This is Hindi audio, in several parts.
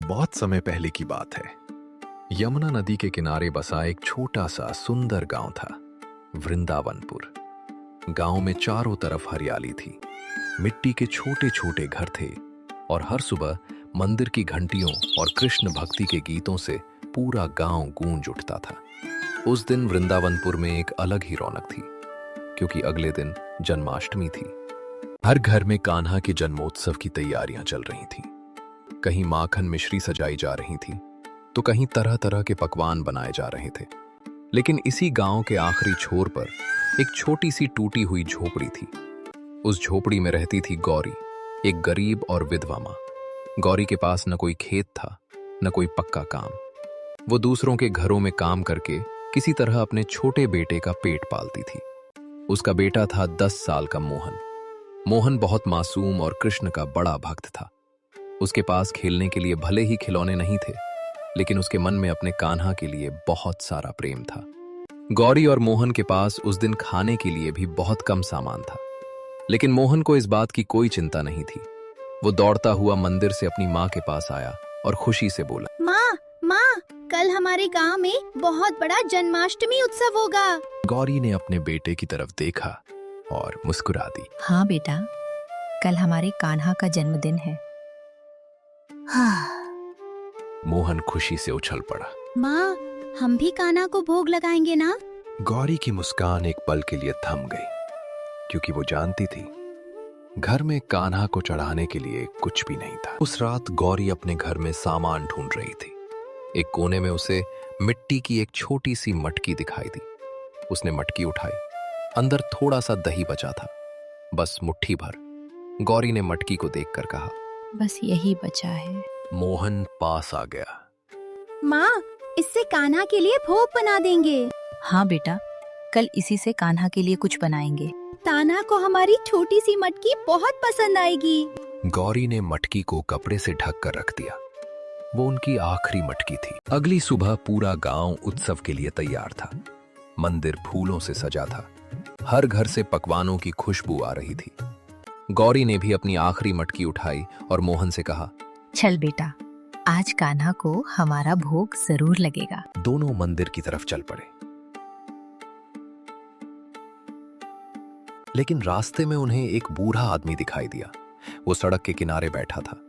बहुत समय पहले की बात है। यमुना नदी के किनारे बसा एक छोटा सा सुंदर गांव था, वृंदावनपुर। गांव में चारों तरफ हरियाली थी, मिट्टी के छोटे छोटे घर थे और हर सुबह मंदिर की घंटियों और कृष्ण भक्ति के गीतों से पूरा गांव गूंज उठता था। उस दिन वृंदावनपुर में एक अलग ही रौनक थी, क्योंकि अगले दिन जन्माष्टमी थी। हर घर में कान्हा के जन्मोत्सव की तैयारियां चल रही थीं। कहीं माखन मिश्री सजाई जा रही थी, तो कहीं तरह तरह के पकवान बनाए जा रहे थे। लेकिन इसी गांव के आखिरी छोर पर एक छोटी सी टूटी हुई झोपड़ी थी। उस झोपड़ी में रहती थी गौरी, एक गरीब और विधवा माँ। गौरी के पास न कोई खेत था, न कोई पक्का काम। वो दूसरों के घरों में काम करके किसी तरह अपने छोटे बेटे का पेट पालती थी। उसका बेटा था 10 साल का मोहन। मोहन बहुत मासूम और कृष्ण का बड़ा भक्त था। उसके पास खेलने के लिए भले ही खिलौने नहीं थे, लेकिन उसके मन में अपने कान्हा के लिए बहुत सारा प्रेम था। गौरी और मोहन के पास उस दिन खाने के लिए भी बहुत कम सामान था, लेकिन मोहन को इस बात की कोई चिंता नहीं थी। वो दौड़ता हुआ मंदिर से अपनी माँ के पास आया और खुशी से बोला, माँ, कल हमारे गांव में बहुत बड़ा जन्माष्टमी उत्सव होगा। गौरी ने अपने बेटे की तरफ देखा और मुस्कुरा दी। हाँ बेटा, कल हमारे कान्हा का जन्मदिन है। मोहन खुशी से उछल पड़ा। माँ, हम भी कान्हा को भोग लगाएंगे ना? गौरी की मुस्कान एक पल के लिए थम गई, क्योंकि वो जानती थी घर में कान्हा को चढ़ाने के लिए कुछ भी नहीं था। उस रात गौरी अपने घर में सामान ढूंढ रही थी। एक कोने में उसे मिट्टी की एक छोटी सी मटकी दिखाई दी। उसने मटकी उठाई। अंदर थोड़ा सा दही बचा था, बस मुट्ठी भर। गौरी ने मटकी को देखकर कहा, बस यही बचा है। मोहन पास आ गया। माँ, इससे कान्हा के लिए भोग बना देंगे। हाँ बेटा, कल इसी से कान्हा के लिए कुछ बनाएंगे। कान्हा को हमारी छोटी सी मटकी बहुत पसंद आएगी। गौरी ने मटकी को कपड़े से ढक कर रख दिया। वो उनकी आखिरी मटकी थी। अगली सुबह पूरा गांव उत्सव के लिए तैयार था। मंदिर फूलों से सजा था। हर घर से पकवानों की खुशबू आ रही थी। गौरी ने भी अपनी आखिरी मटकी उठाई और मोहन से कहा, चल बेटा, आज कान्हा को हमारा भोग जरूर लगेगा। दोनों मंदिर की तरफ चल पड़े। लेकिन रास्ते में उन्हें एक बूढ़ा आदमी दिखाई दिया। वो सड़क के किनारे बैठा था।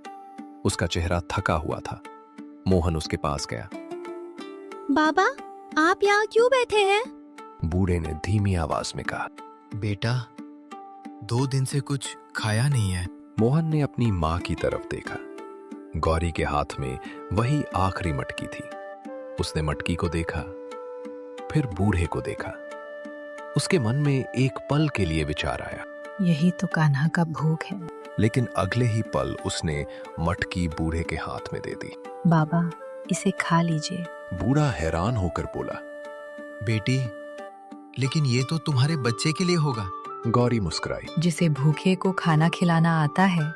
उसका चेहरा थका हुआ था। मोहन उसके पास गया। बाबा, आप यहाँ क्यों बैठे हैं? बूढ़े ने धीमी आवाज में कहा, बेटा, 2 दिन से कुछ खाया नहीं है। मोहन ने अपनी माँ की तरफ देखा। गौरी के हाथ में वही आखिरी मटकी थी। उसने मटकी को देखा, फिर बूढ़े को देखा। उसके मन में एक पल के लिए विचार आया, यही तो कान्हा का भोग है। लेकिन अगले ही पल उसने मटकी बूढ़े के हाथ में दे दी। बाबा, इसे खा लीजिए। बूढ़ा हैरान होकर बोला, बेटी, लेकिन ये तो तुम्हारे बच्चे के लिए होगा। गौरी मुस्कुराई। जिसे भूखे को खाना खिलाना आता है,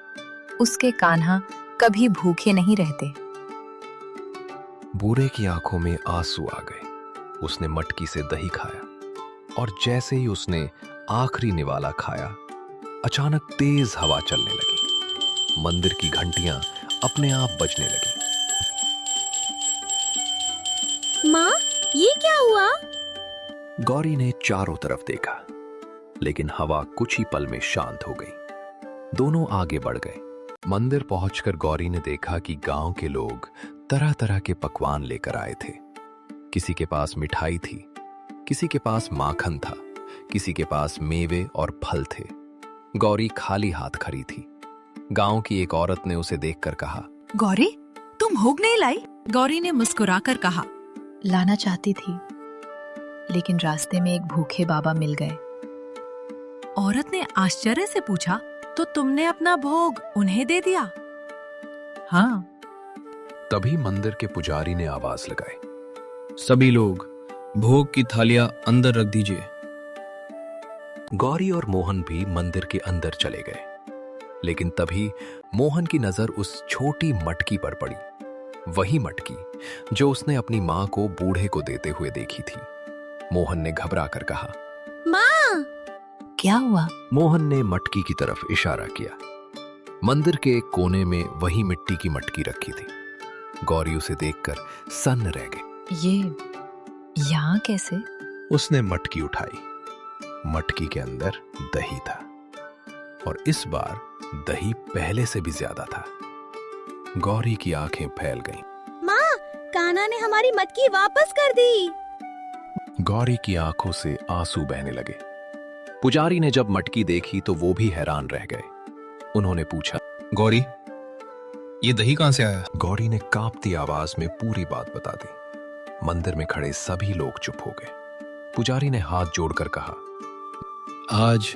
उसके कान्हा कभी भूखे नहीं रहते। बूढ़े की आंखों में आंसू आ गए। उसने मटकी से दही खाया और जैसे ही उसने आखिरी निवाला खाया, अचानक तेज हवा चलने लगी। मंदिर की घंटियां अपने आप बजने लगी। माँ, ये क्या हुआ? गौरी ने चारों तरफ देखा, लेकिन हवा कुछ ही पल में शांत हो गई। दोनों आगे बढ़ गए। मंदिर पहुंचकर गौरी ने देखा कि गांव के लोग तरह तरह के पकवान लेकर आए थे। किसी के पास मिठाई थी, किसी के पास माखन था, किसी के पास मेवे और फल थे। गौरी खाली हाथ खड़ी थी। गांव की एक औरत ने उसे देखकर कहा, गौरी, तुम भोग नहीं लाई? गौरी ने मुस्कुराकर कहा, लाना चाहती थी, लेकिन रास्ते में एक भूखे बाबा मिल गए। औरत ने आश्चर्य से पूछा, तो तुमने अपना भोग उन्हें दे दिया? हाँ। तभी मंदिर के पुजारी ने आवाज लगाई, सभी लोग भोग की थालियां अंदर रख दीजिए। गौरी और मोहन भी मंदिर के अंदर चले गए। लेकिन तभी मोहन की नजर उस छोटी मटकी पर पड़ी, वही मटकी जो उसने अपनी माँ को बूढ़े को देते हुए देखी थी। मोहन ने घबरा कर कहा, माँ! क्या हुआ? मोहन ने मटकी की तरफ इशारा किया। मंदिर के एक कोने में वही मिट्टी की मटकी रखी थी। गौरी उसे देखकर सन्न रह गई। ये यहाँ कैसे? उसने मटकी उठाई। मटकी के अंदर दही था और इस बार दही पहले से भी ज्यादा था। गौरी की आंखें फैल गईं। माँ, कान्हा ने हमारी मटकी वापस कर दी। गौरी की आंखों से आंसू बहने लगे। पुजारी ने जब मटकी देखी तो वो भी हैरान रह गए। उन्होंने पूछा, गौरी, ये दही कहाँ से आया? गौरी ने कांपती आवाज में पूरी बात बता दी। मंदिर में खड़े सभी लोग चुप हो गए। पुजारी ने हाथ जोड़कर कहा, आज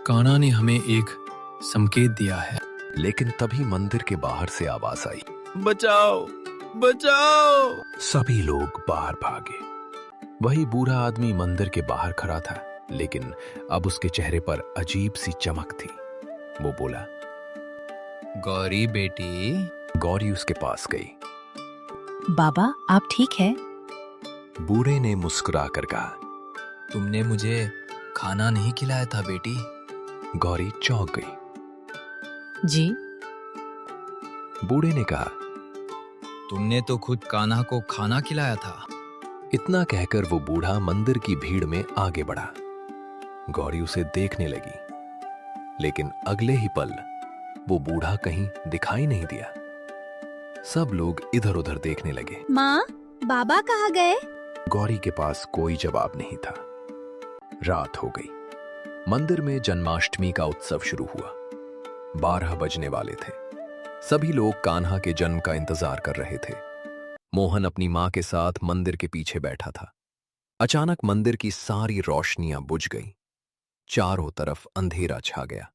कान्हा ने हमें एक संकेत दिया है। लेकिन तभी मंदिर के बाहर से आवाज आई, बचाओ, बचाओ! सभी लोग बाहर भागे। वही बूढ़ा आदमी मंदिर के बाहर खड़ा था, लेकिन अब उसके चेहरे पर अजीब सी चमक थी। वो बोला, गौरी बेटी। गौरी उसके पास गई। बाबा, आप ठीक है? बूढ़े ने मुस्कुराकर कहा, तुमने मुझे खाना नहीं खिलाया था बेटी। गौरी चौंक गई। जी? बूढ़े ने कहा, तुमने तो खुद कान्हा को खाना खिलाया था। इतना कहकर वो बूढ़ा मंदिर की भीड़ में आगे बढ़ा। गौरी उसे देखने लगी, लेकिन अगले ही पल वो बूढ़ा कहीं दिखाई नहीं दिया। सब लोग इधर उधर देखने लगे। माँ, बाबा कहाँ गए? गौरी के पास कोई जवाब नहीं था। रात हो गई। मंदिर में जन्माष्टमी का उत्सव शुरू हुआ। 12 बजने वाले थे। सभी लोग कान्हा के जन्म का इंतजार कर रहे थे। मोहन अपनी मां के साथ मंदिर के पीछे बैठा था। अचानक मंदिर की सारी रोशनियां बुझ गईं। चारों तरफ अंधेरा छा गया।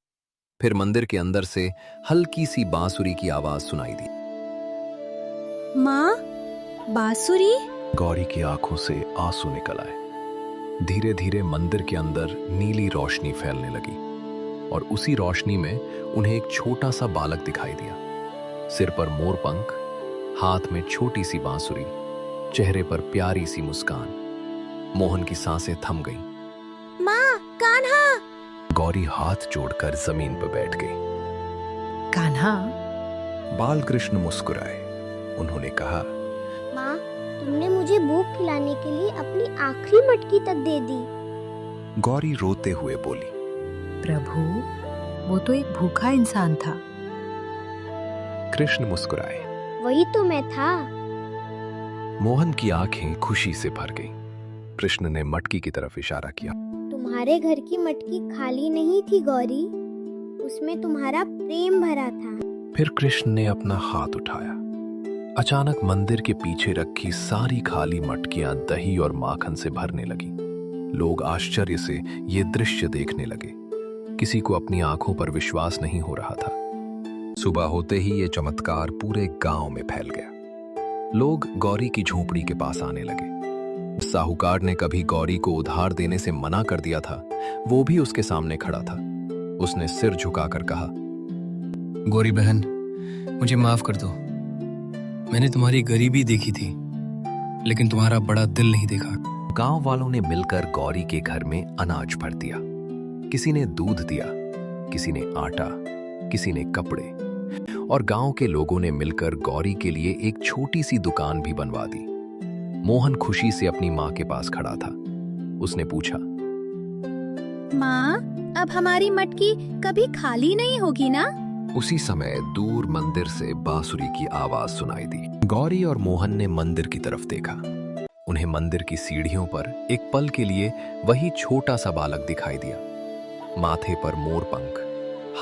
फिर मंदिर के अंदर से हल्की सी बांसुरी की आवाज सुनाई दी। माँ, बांसुरी? गौरी की आंखों से आंसू निकल आए। धीरे धीरे मंदिर के अंदर नीली रोशनी फैलने लगी और उसी रोशनी में उन्हें एक छोटा सा बालक दिखाई दिया। सिर पर मोर पंख, हाथ में छोटी सी बांसुरी, चेहरे पर प्यारी सी मुस्कान। मोहन की सांसें थम गईं। माँ, कान्हा! गौरी हाथ जोड़कर जमीन पर बैठ गई। कान्हा? बालकृष्ण मुस्कुराए। उन्होंने कहा, माँ, तुमने मुझे भूख खिलाने के लिए अपनी आखिरी मटकी तक दे दी। गौरी रोते हुए बोली, प्रभु, वो तो एक भूखा इंसान था। कृष्ण मुस्कुराए। वही तो मैं था। मोहन की आंखें खुशी से भर गईं। कृष्ण ने मटकी की तरफ इशारा किया। तुम्हारे घर की मटकी खाली नहीं थी गौरी, उसमें तुम्हारा प्रेम भरा था। फिर कृष्ण ने अपना हाथ उठाया। अचानक मंदिर के पीछे रखी सारी खाली मटकियां दही और माखन से भरने लगी। लोग आश्चर्य से ये दृश्य देखने लगे। किसी को अपनी आंखों पर विश्वास नहीं हो रहा था। सुबह होते ही ये चमत्कार पूरे गांव में फैल गया। लोग गौरी की झोपड़ी के पास आने लगे। साहूकार ने कभी गौरी को उधार देने से मना कर दिया था, वो भी उसके सामने खड़ा था। उसने सिर झुकाकर कहा, गौरी बहन, मुझे माफ कर दो। मैंने तुम्हारी गरीबी देखी थी, लेकिन तुम्हारा बड़ा दिल नहीं देखा। गांव वालों ने मिलकर गौरी के घर में अनाज भर दिया। किसी ने दूध दिया, किसी ने आटा, किसी ने कपड़े, और गांव के लोगों ने मिलकर गौरी के लिए एक छोटी सी दुकान भी बनवा दी। मोहन खुशी से अपनी मां के पास खड़ा था। उसने पूछा, माँ, अब हमारी मटकी कभी खाली नहीं होगी ना? उसी समय दूर मंदिर से बांसुरी की आवाज सुनाई दी। गौरी और मोहन ने मंदिर की तरफ देखा। उन्हें मंदिर की सीढ़ियों पर एक पल के लिए वही छोटा सा बालक दिखाई दिया। माथे पर मोर पंख,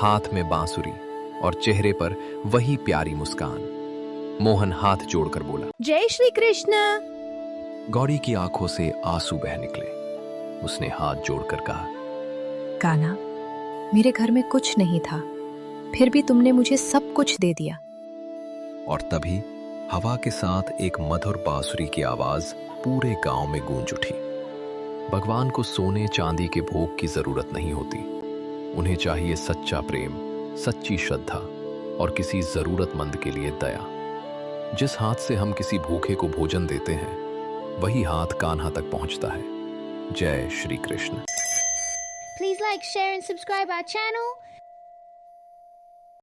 हाथ में बांसुरी और चेहरे पर वही प्यारी मुस्कान। मोहन हाथ जोड़कर बोला, जय श्री कृष्ण। गौरी की आंखों से आंसू बह निकले। उसने हाथ जोड़कर कहा, कान्हा, मेरे घर में कुछ नहीं था, फिर भी तुमने मुझे सब कुछ दे दिया। और तभी हवा के साथ एक मधुर बांसुरी की आवाज पूरे गांव में गूंज उठी। भगवान को सोने चांदी के भोग की जरूरत नहीं होती। उन्हें चाहिए सच्चा प्रेम, सच्ची श्रद्धा और किसी जरूरतमंद के लिए दया। जिस हाथ से हम किसी भूखे को भोजन देते हैं, वही हाथ कान्हा तक पहुंचता है। जय Shri Krishna. Please like, share and subscribe our channel.